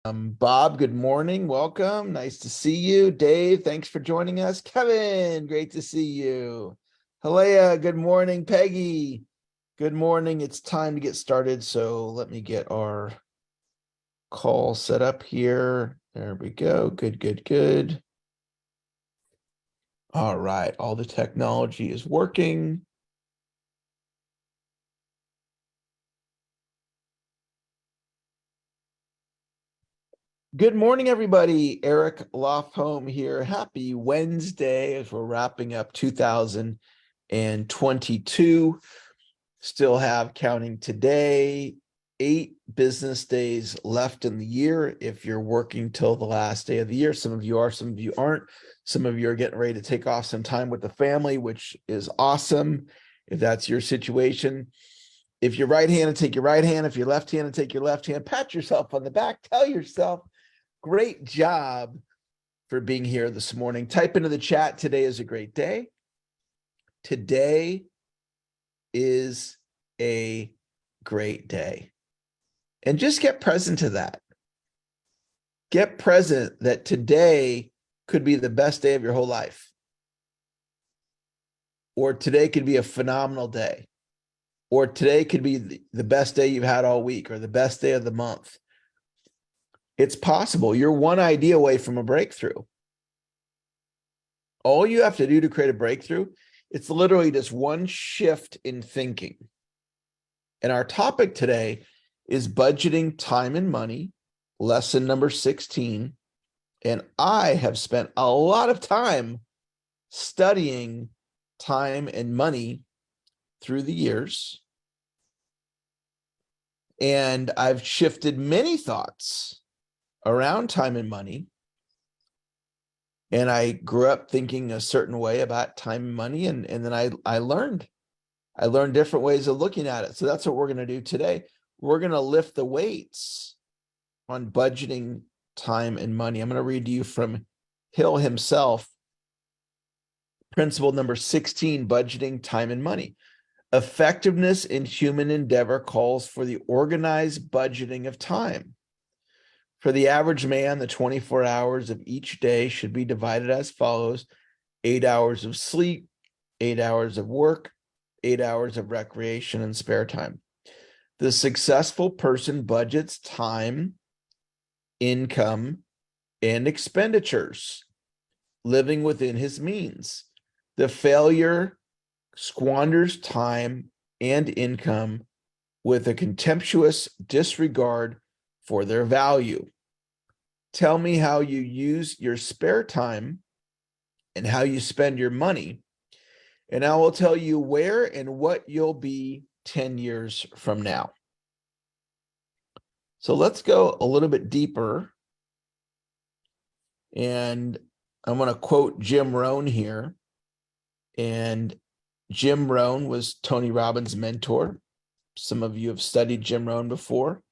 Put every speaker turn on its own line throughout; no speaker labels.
Bob, good morning. Welcome. Nice to see you. Dave, thanks for joining us. Kevin, great to see you. Halea, good morning. Peggy, good morning. It's time to get started. So let me get our call set up here. There we go. Good. All right. All the technology is working. Good morning, everybody. Eric Lofholm here. Happy Wednesday as we're wrapping up 2022. Still have, counting today, 8 business days left in the year. If you're working till the last day of the year, some of you are, some of you aren't. Some of you are getting ready to take off some time with the family, which is awesome. If that's your situation, if you're right-handed, take your right hand. If you're left-handed, take your left hand. Pat yourself on the back. Tell yourself, great job for being here this morning. Type into the chat, today is a great day. Today is a great day. And just get present to that. Get present that today could be the best day of your whole life. Or today could be a phenomenal day. Or today could be the best day you've had all week or the best day of the month. It's possible. You're one idea away from a breakthrough. All you have to do to create a breakthrough, it's literally just one shift in thinking. And our topic today is budgeting time and money, lesson number 16. And I have spent a lot of time studying time and money through the years. And I've shifted many thoughts around time and money. And I grew up thinking a certain way about time and money. And then I learned different ways of looking at it. So that's what we're going to do today. We're going to lift the weights on budgeting time and money. I'm going to read to you from Hill himself. Principle number 16, budgeting time and money. Effectiveness in human endeavor calls for the organized budgeting of time. For the average man, the 24 hours of each day should be divided as follows: 8 hours of sleep, 8 hours of work, 8 hours of recreation and spare time. The successful person budgets time, income, and expenditures, living within his means. The failure squanders time and income with a contemptuous disregard for their value. Tell me how you use your spare time and how you spend your money, and I will tell you where and what you'll be 10 years from now. So let's go a little bit deeper. And I'm going to quote Jim Rohn here. And Jim Rohn was Tony Robbins' mentor. Some of you have studied Jim Rohn before.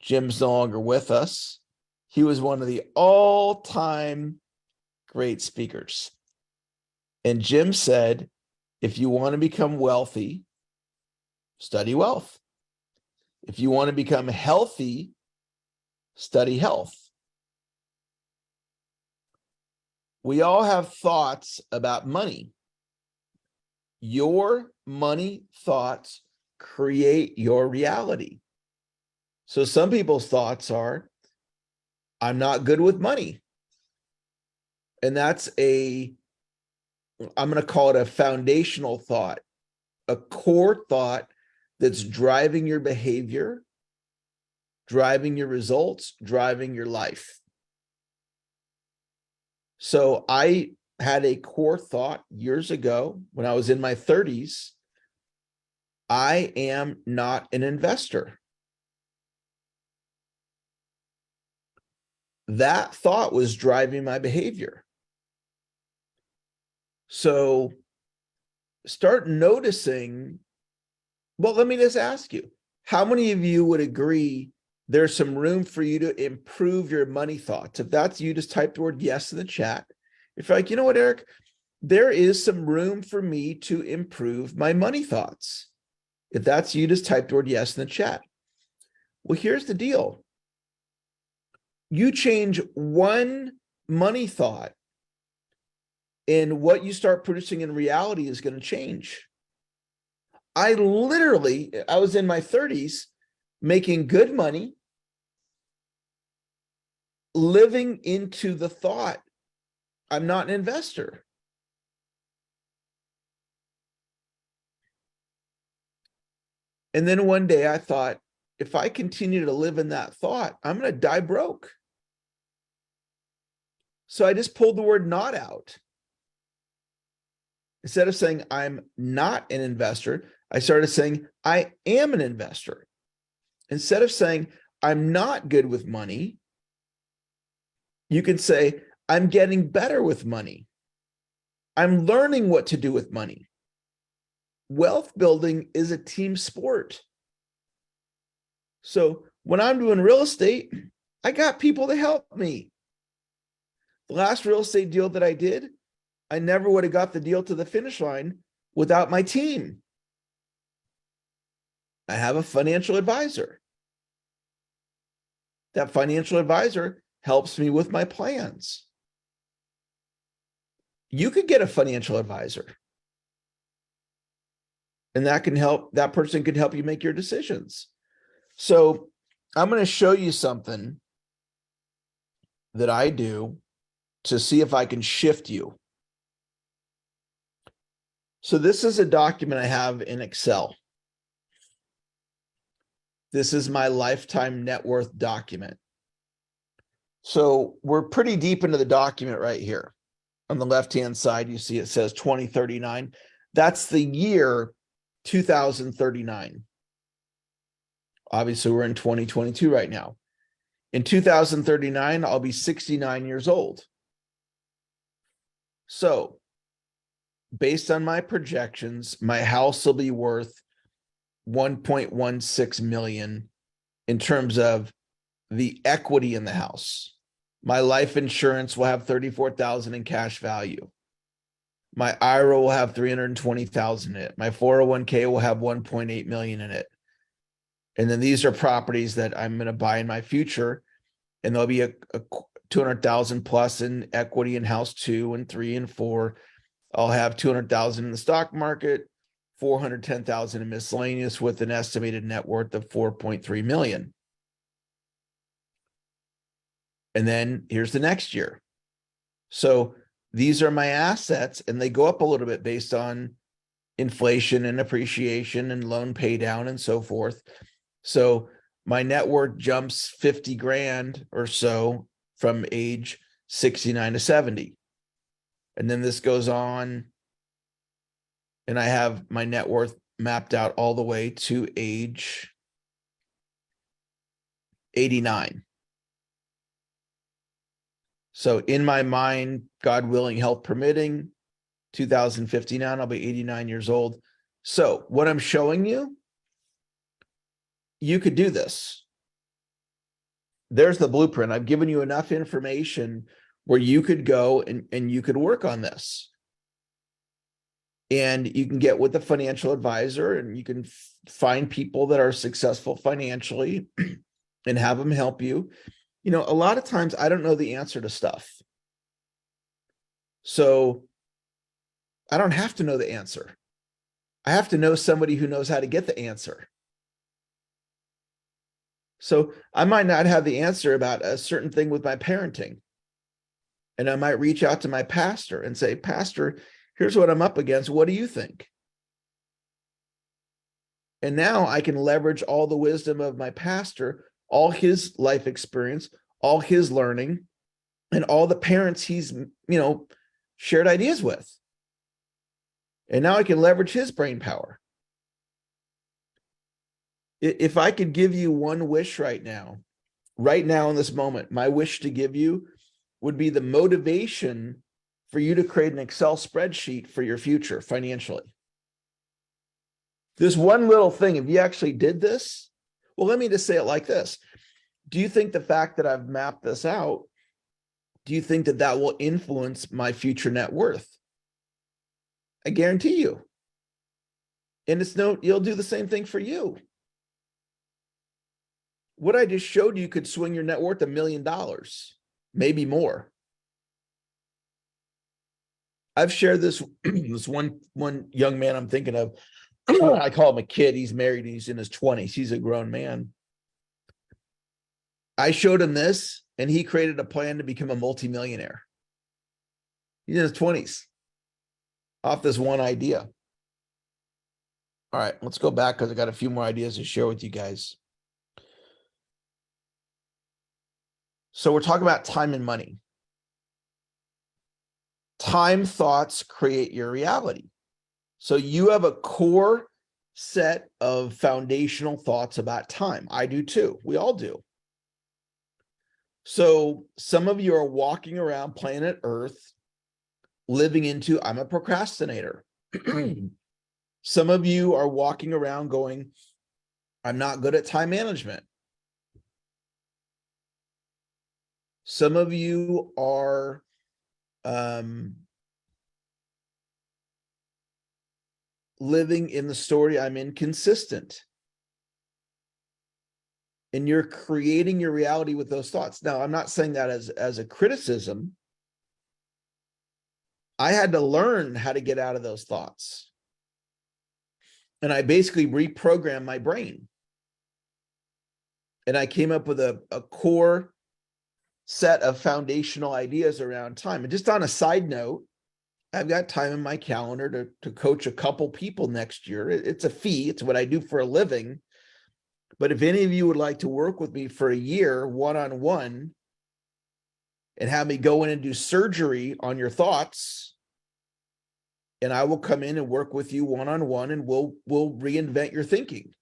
Jim's no longer with us. He was one of the all-time great speakers. And Jim said, if you want to become wealthy, study wealth. If you want to become healthy, study health. We all have thoughts about money. Your money thoughts create your reality. So some people's thoughts are, I'm not good with money. And that's I'm going to call it a foundational thought, a core thought that's driving your behavior, driving your results, driving your life. So I had a core thought years ago when I was in my 30s. I am not an investor. That thought was driving my behavior. So start noticing, well, let me just ask you, how many of you would agree there's some room for you to improve your money thoughts? If that's you, just type the word yes in the chat. If you're like, you know what, Eric, there is some room for me to improve my money thoughts. If that's you, just type the word yes in the chat. Well, here's the deal. You change one money thought, and what you start producing in reality is going to change. I was in my 30s making good money, living into the thought, I'm not an investor. And then one day I thought, if I continue to live in that thought, I'm going to die broke. So I just pulled the word not out. Instead of saying I'm not an investor, I started saying I am an investor. Instead of saying I'm not good with money, you can say I'm getting better with money. I'm learning what to do with money. Wealth building is a team sport. So when I'm doing real estate, I got people to help me. The last real estate deal that I did, I never would have got the deal to the finish line without my team. I have a financial advisor. That financial advisor helps me with my plans. You could get a financial advisor, and that person can help you make your decisions. So I'm going to show you something that I do to see if I can shift you. So this is a document I have in Excel. This is my lifetime net worth document. So we're pretty deep into the document right here. On the left-hand side, you see it says 2039. That's the year 2039. Obviously, we're in 2022 right now. In 2039, I'll be 69 years old. So based on my projections, my house will be worth 1.16 million in terms of the equity in the house. My life insurance will have 34,000 in cash value. My IRA will have 320,000 in it. My 401k will have 1.8 million in it. And then these are properties that I'm going to buy in my future, and there'll be a 200,000 plus in equity in house 2 and 3 and 4. I'll have 200,000 in the stock market, 410,000 in miscellaneous, with an estimated net worth of 4.3 million. And then here's the next year. So these are my assets, and they go up a little bit based on inflation and appreciation and loan pay down and so forth. So my net worth jumps 50 grand or so from age 69 to 70. And then this goes on, and I have my net worth mapped out all the way to age 89. So in my mind, God willing, health permitting, 2059, I'll be 89 years old. So what I'm showing you, you could do this. There's the blueprint. I've given you enough information where you could go and you could work on this. And you can get with a financial advisor, and you can find people that are successful financially and have them help you. You know, a lot of times I don't know the answer to stuff. So I don't have to know the answer. I have to know somebody who knows how to get the answer. So I might not have the answer about a certain thing with my parenting. And I might reach out to my pastor and say, Pastor, here's what I'm up against. What do you think? And now I can leverage all the wisdom of my pastor, all his life experience, all his learning, and all the parents he's, shared ideas with. And now I can leverage his brain power. If I could give you one wish right now in this moment, my wish to give you would be the motivation for you to create an Excel spreadsheet for your future financially. This one little thing, if you actually did this, well, let me just say it like this. Do you think the fact that I've mapped this out, do you think that that will influence my future net worth? I guarantee you. And you'll do the same thing for you. what I just showed you could swing your net worth $1 million, maybe more. I've shared this, this one young man I'm thinking of. I call him a kid. He's married. He's in his 20s. He's a grown man. I showed him this, and he created a plan to become a multimillionaire. He's in his 20s off this one idea. All right, let's go back because I got a few more ideas to share with you guys. So we're talking about time and money. Time thoughts create your reality. So you have a core set of foundational thoughts about time. I do too. We all do. So some of you are walking around planet Earth living into, I'm a procrastinator. Some of you are walking around going, I'm not good at time management. Some of you are living in the story, I'm inconsistent. And you're creating your reality with those thoughts. Now, I'm not saying that as a criticism. I had to learn how to get out of those thoughts. And I basically reprogrammed my brain. And I came up with a core set of foundational ideas around time. And just on a side note, I've got time in my calendar to coach a couple people next year. It's a fee. It's what I do for a living. But if any of you would like to work with me for a year, one-on-one, and have me go in and do surgery on your thoughts, and I will come in and work with you one-on-one, and we'll reinvent your thinking,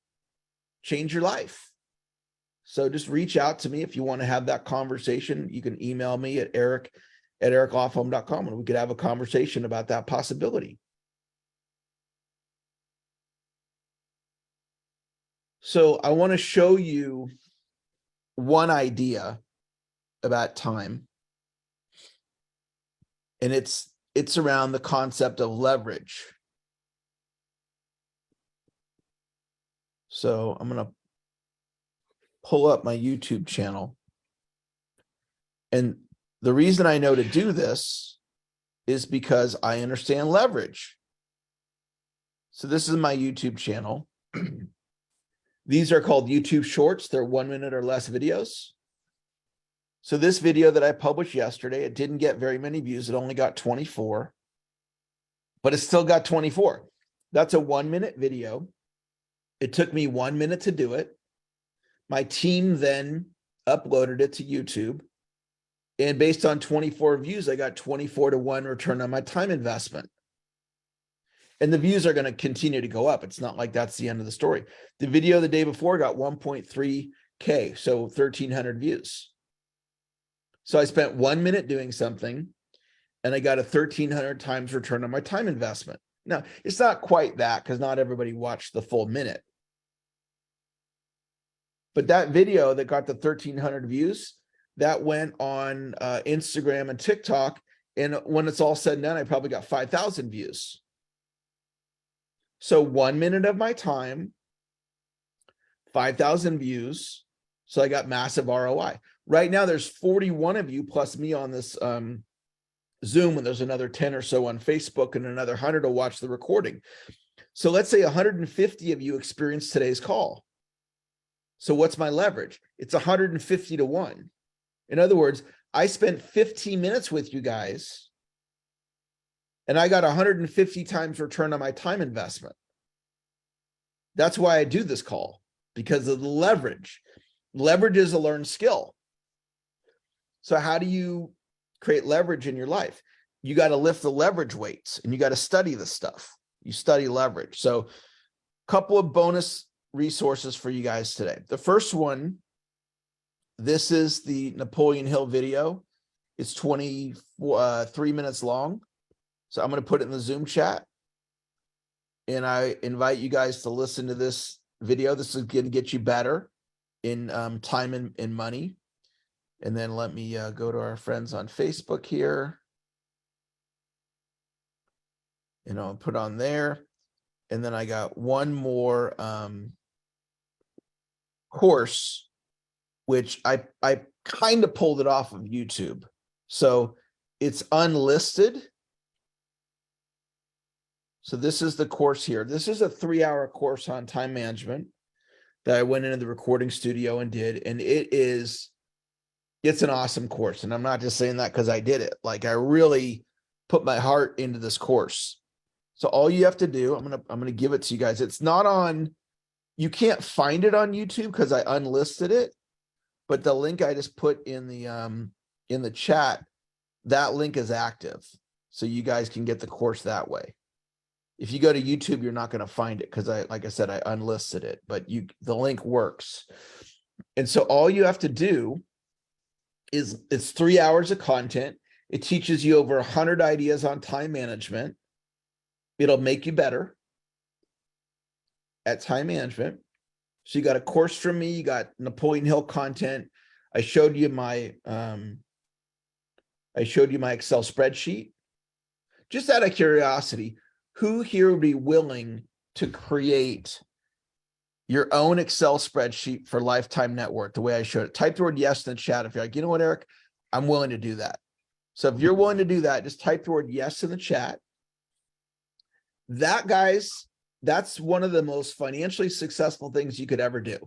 change your life. So just reach out to me if you want to have that conversation. You can email me at eric@ericlawfirm.com, and we could have a conversation about that possibility. So I want to show you one idea about time. And it's around the concept of leverage. So I'm going to pull up my YouTube channel. And the reason I know to do this is because I understand leverage. So this is my YouTube channel. These are called YouTube Shorts. They're 1 minute or less videos. So this video that I published yesterday, it didn't get very many views. It only got 24, but it still got 24. That's a 1 minute video. It took me 1 minute to do it. My team then uploaded it to YouTube. And based on 24 views, I got 24-to-1 return on my time investment. And the views are going to continue to go up. It's not like that's the end of the story. The video the day before got 1.3K, so 1,300 views. So I spent 1 minute doing something, and I got a 1,300 times return on my time investment. Now, it's not quite that because not everybody watched the full minute. But that video that got the 1,300 views, that went on Instagram and TikTok. And when it's all said and done, I probably got 5,000 views. So 1 minute of my time, 5,000 views. So I got massive ROI. Right now, there's 41 of you plus me on this Zoom, and there's another 10 or so on Facebook, and another 100 will watch the recording. So let's say 150 of you experienced today's call. So what's my leverage? It's 150-to-1. In other words, I spent 15 minutes with you guys, and I got 150 times return on my time investment. That's why I do this call, because of the leverage. Leverage is a learned skill. So how do you create leverage in your life? You got to lift the leverage weights, and you got to study this stuff. You study leverage. So a couple of bonus resources for you guys today. The first one, this is the Napoleon Hill video. It's 3 minutes long. So I'm going to put it in the Zoom chat. And I invite you guys to listen to this video. This is going to get you better in time and money. And then let me go to our friends on Facebook here. And I'll put on there. And then I got one more course which I kind of pulled it off of YouTube. So it's unlisted. So this is the course here. This is a 3-hour course on time management that I went into the recording studio and did. And it's an awesome course. And I'm not just saying that because I did it. Like, I really put my heart into this course. So all you have to do, I'm gonna give it to you guys. It's not on, you can't find it on YouTube because I unlisted it, but the link I just put in the chat, that link is active. So you guys can get the course that way. If you go to YouTube, you're not going to find it because like I said, I unlisted it, but the link works. And so all you have to do is, it's 3 hours of content. It teaches you over 100 ideas on time management. It'll make you better at time management. So you got a course from me, you got Napoleon Hill content. I showed you my Excel spreadsheet. Just out of curiosity, who here would be willing to create your own Excel spreadsheet for Lifetime Net Worth the way I showed it? Type the word yes in the chat if you're like, you know what, Eric, I'm willing to do that. So if you're willing to do that, just type the word yes in the chat. That, guys, that's one of the most financially successful things you could ever do.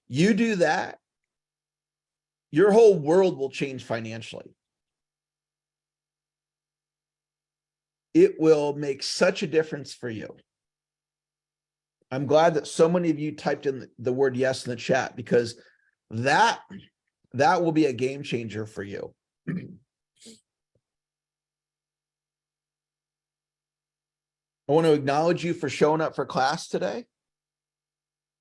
You do that, your whole world will change financially. It will make such a difference for you. I'm glad that so many of you typed in the word yes in the chat, because that will be a game changer for you. I want to acknowledge you for showing up for class today,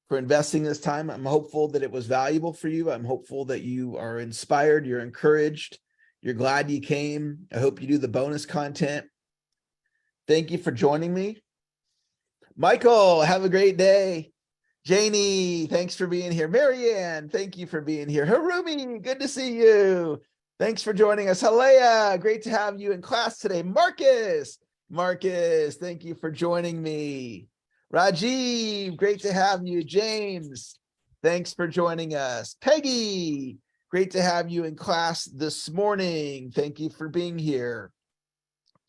for investing this time. I'm hopeful that it was valuable for you. I'm hopeful that you are inspired, you're encouraged, you're glad you came. I hope you do the bonus content. Thank you for joining me. Michael, have a great day. Janie, thanks for being here. Marianne, thank you for being here. Harumi, good to see you. Thanks for joining us. Halea, great to have you in class today. Marcus, thank you for joining me. Rajiv, great to have you. James, thanks for joining us. Peggy, great to have you in class this morning. Thank you for being here.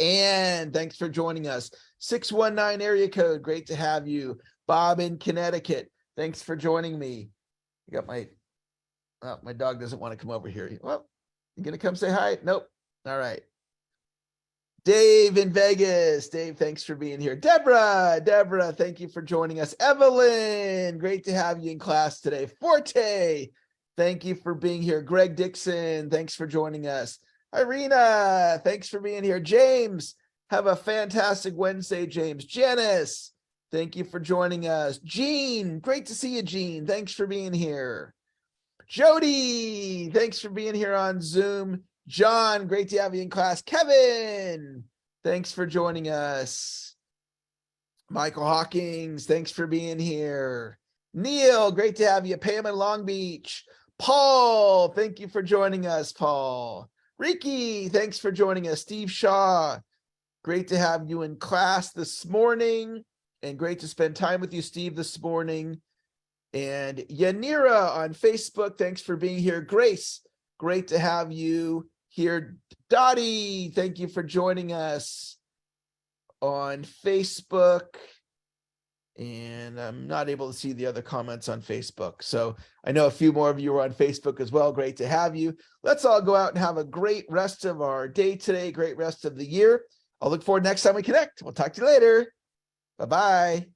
And thanks for joining us. 619 area code, great to have you. Bob in Connecticut, thanks for joining me. You got my dog doesn't want to come over here. Well, you gonna come say hi? Nope. All right. Dave in Vegas. Dave, thanks for being here. Deborah, thank you for joining us. Evelyn, great to have you in class today. Forte, thank you for being here. Greg Dixon, thanks for joining us. Irina, thanks for being here. James, have a fantastic Wednesday, James. Janice, thank you for joining us. Jean, great to see you, Jean. Thanks for being here. Jody, thanks for being here on Zoom. John, great to have you in class. Kevin, thanks for joining us. Michael Hawkins, thanks for being here. Neil, great to have you. Pam in Long Beach. Paul, thank you for joining us, Paul. Ricky, thanks for joining us. Steve Shaw, great to have you in class this morning, and great to spend time with you, Steve, this morning. And Yanira on Facebook, thanks for being here. Grace, great to have you here. Dottie, thank you for joining us on Facebook. And I'm not able to see the other comments on Facebook. So I know a few more of you are on Facebook as well. Great to have you. Let's all go out and have a great rest of our day today, great rest of the year. I'll look forward next time we connect. We'll talk to you later. Bye-bye.